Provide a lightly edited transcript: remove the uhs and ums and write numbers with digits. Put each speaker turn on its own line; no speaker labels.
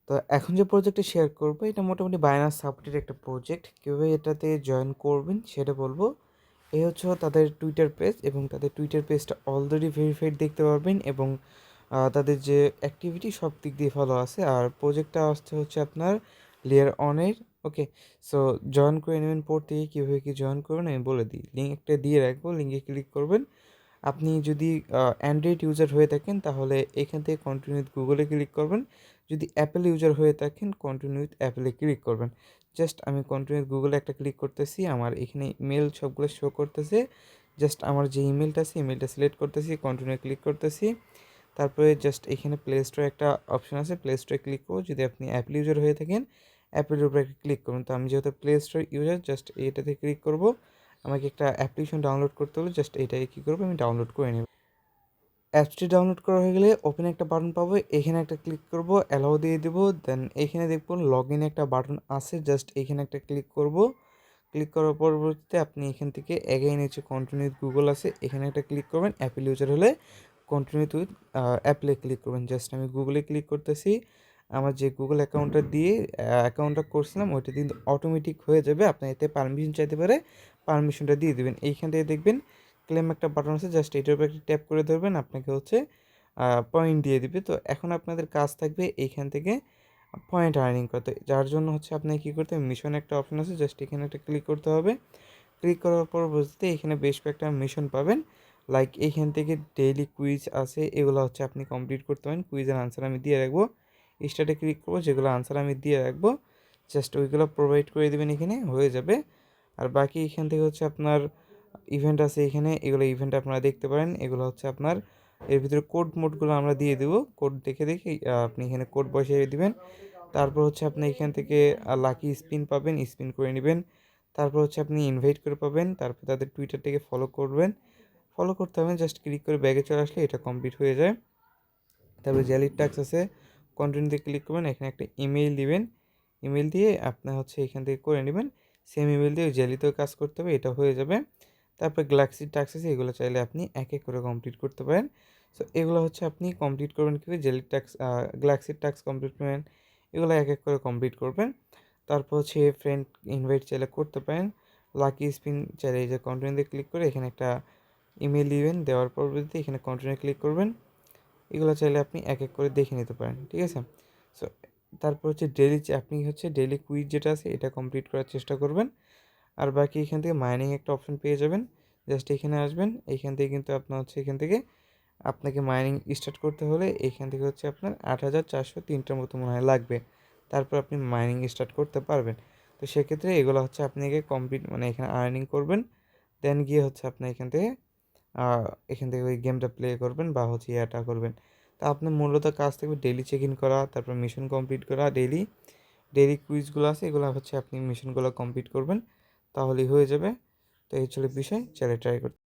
তো এখন যে প্রজেক্টটা শেয়ার করবো এটা মোটামুটি বাইনান্স সাপোর্টেড একটা প্রজেক্ট। কীভাবে এটাতে জয়েন করবেন সেটা বলবো। এই হচ্ছে তাদের টুইটার পেজ এবং তাদের টুইটার পেজটা অলরেডি ভেরিফাইড দেখতে পারবেন এবং তাদের যে অ্যাক্টিভিটি সব দিক দিয়ে ভালো আছে। আর প্রজেক্টটা আসছে হচ্ছে আপনার লেয়ার অনের। ওকে, সো জয়েন করে নেবেন। পর থেকে কীভাবে কী জয়েন করবেন আমি বলে দিই, লিঙ্ক একটা দিয়ে রাখবো, লিঙ্কে ক্লিক করবেন। আপনি যদি অ্যান্ড্রয়েড ইউজার হয়ে থাকেন তাহলে এখান থেকে কন্টিনিউ উইথ গুগলে ক্লিক করবেন। যদি অ্যাপেল ইউজার হয়ে থাকেন কন্টিনিউ উইথ অ্যাপেলে ক্লিক করবেন। জাস্ট আমি কন্টিনিউ উইথ গুগলে একটা ক্লিক করতেছি, আমার এখানে ইমেল সবগুলো শো করতেছে। জাস্ট আমার যে ইমেলটা আছে ইমেলটা সিলেক্ট করতেছি, কন্টিনিউ ক্লিক করতেছি। তারপরে জাস্ট এখানে প্লে স্টোরে একটা অপশন আছে, প্লে স্টোরে ক্লিক করবো। যদি আপনি অ্যাপেল ইউজার হয়ে থাকেন অ্যাপেলের উপরে একটা ক্লিক করুন। তো আমি যেহেতু প্লে স্টোর ইউজার জাস্ট এটাতে ক্লিক করব। আমাকে একটা অ্যাপ্লিকেশন ডাউনলোড করতে হলে জাস্ট এটাকে কী করবো আমি ডাউনলোড করে নেব। অ্যাপসটি ডাউনলোড করা হয়ে গেলে ওপেন একটা বাটন পাবো, এখানে একটা ক্লিক করব, অ্যালাউ দিয়ে দেবো। দেন এখানে দেখব লগ ইন একটা বাটন আছে, জাস্ট এখানে একটা ক্লিক করব। ক্লিক করার পরবর্তীতে আপনি এখান থেকে এগেইন হচ্ছে কন্টিনিউ উইথ গুগল আছে, এখানে একটা ক্লিক করবেন। অ্যাপেল ইউজার হলে কন্টিনিউ উইথ অ্যাপলে ক্লিক করবেন। জাস্ট আমি গুগলে ক্লিক করতেছি। আমার যে গুগল অ্যাকাউন্টটা দিয়ে অ্যাকাউন্টটা করছিলাম ওইটা কিন্তু অটোমেটিক হয়ে যাবে। আপনার এতে পারমিশন চাইতে পারে, পারমিশনটা দিয়ে দেবেন। এইখান থেকে দেখবেন ক্লেম একটা বাটন আছে, জাস্ট এটার উপর একটা ট্যাপ করে ধরবেন, আপনাকে হচ্ছে পয়েন্ট দিয়ে দিবে। তো এখন আপনাদের কাজ থাকবে এইখান থেকে পয়েন্ট আর্নিং করতে, যার জন্য হচ্ছে আপনাকে কী করতে হবে, মিশন একটা অপশন আছে, জাস্ট এখানে একটা ক্লিক করতে হবে। ক্লিক করার পর বুঝতে এখানে বেশ কয়েকটা মিশন পাবেন। লাইক এইখান থেকে ডেইলি কুইজ আছে, এগুলো হচ্ছে আপনি কমপ্লিট করতে পারেন। কুইজের আনসার আমি দিয়ে রাখবো, স্টার্টে ক্লিক করবো, যেগুলো আনসার আমি দিয়ে রাখবো জাস্ট ওইগুলো প্রোভাইড করে দেবেন, এখানে হয়ে যাবে। আর বাকি এখান থেকে হচ্ছে আপনার ইভেন্ট আছে এখানে, এগুলো ইভেন্ট আপনারা দেখতে পারেন। এগুলো হচ্ছে আপনার এর ভিতরে কোড মোডগুলো আমরা দিয়ে দেবো, কোড দেখে দেখে আপনি এখানে কোড বসিয়ে দিবেন। তারপর হচ্ছে আপনি এখান থেকে লাকি স্পিন পাবেন, স্পিন করে নেবেন। তারপর হচ্ছে আপনি ইনভাইট করে পাবেন, তারপর তাদের টুইটারটাকে ফলো করবেন। ফলো করতে হবে, জাস্ট ক্লিক করে ব্যাগে চলে আসলে এটা কমপ্লিট হয়ে যায়। তারপরে জেলির টাস্ক আছে, কন্টিনিউতে ক্লিক করবেন, এখানে একটা ইমেইল দিবেন। ইমেইল দিয়ে আপনার হচ্ছে এখান থেকে করে নেবেন। সেম ইমেইল দিয়ে জেলিতেও কাজ করতে হবে, এটা হয়ে যাবে। তারপর গ্যালাক্সির টাস্ক আছে, এগুলো চাইলে আপনি এক এক করে কমপ্লিট করতে পারেন। সো এগুলো হচ্ছে আপনি কমপ্লিট করবেন কীভাবে, জেলির টাস্ক গ্যালাক্সির টাস্ক কমপ্লিট করবেন, এগুলো এক এক করে কমপ্লিট করবেন। তারপর হচ্ছে ফ্রেন্ড ইনভাইট চাইলে করতে পারেন। লাকি স্পিন চাইলে এই যে কন্টিনিউতে ক্লিক করে এখানে একটা ইমেল দিবেন, দেওয়ার পরবর্তীতে এখানে কন্টিনিউ ক্লিক করবেন। এগুলো চাইলে আপনি এক এক করে দেখে নিতে পারেন, ঠিক আছে। সো তারপর হচ্ছে ডেইলি আপনি হচ্ছে ডেইলি কুইজ যেটা আছে এটা কমপ্লিট করার চেষ্টা করবেন। আর বাকি এখান থেকে মাইনিং একটা অপশন পেয়ে যাবেন, জাস্ট এখানে আসবেন। এইখান থেকে কিন্তু আপনার হচ্ছে এখান থেকে আপনাকে মাইনিং স্টার্ট করতে হলে এখান থেকে হচ্ছে আপনার 8403টার মতো মনে হয় লাগবে, তারপর আপনি মাইনিং স্টার্ট করতে পারবেন। তো সেক্ষেত্রে এগুলো হচ্ছে আপনাকে কমপ্লিট মানে এখানে আর্নিং করবেন, দেন গিয়ে হচ্ছে আপনি এখান থেকে ওই গেমটা প্লে করবেন বা হচ্ছে ইয়াটা করবেন। তা আপনার মূলত কাজ থাকবে ডেইলি চেক ইন করা, তারপর মিশন কমপ্লিট করা, ডেইলি ডেইলি কুইজগুলো আছে এগুলো হচ্ছে আপনি মিশনগুলো কমপ্লিট করবেন, তাহলেই হয়ে যাবে। তো এই ছিল বিষয়, চাইলে ট্রাই করতে।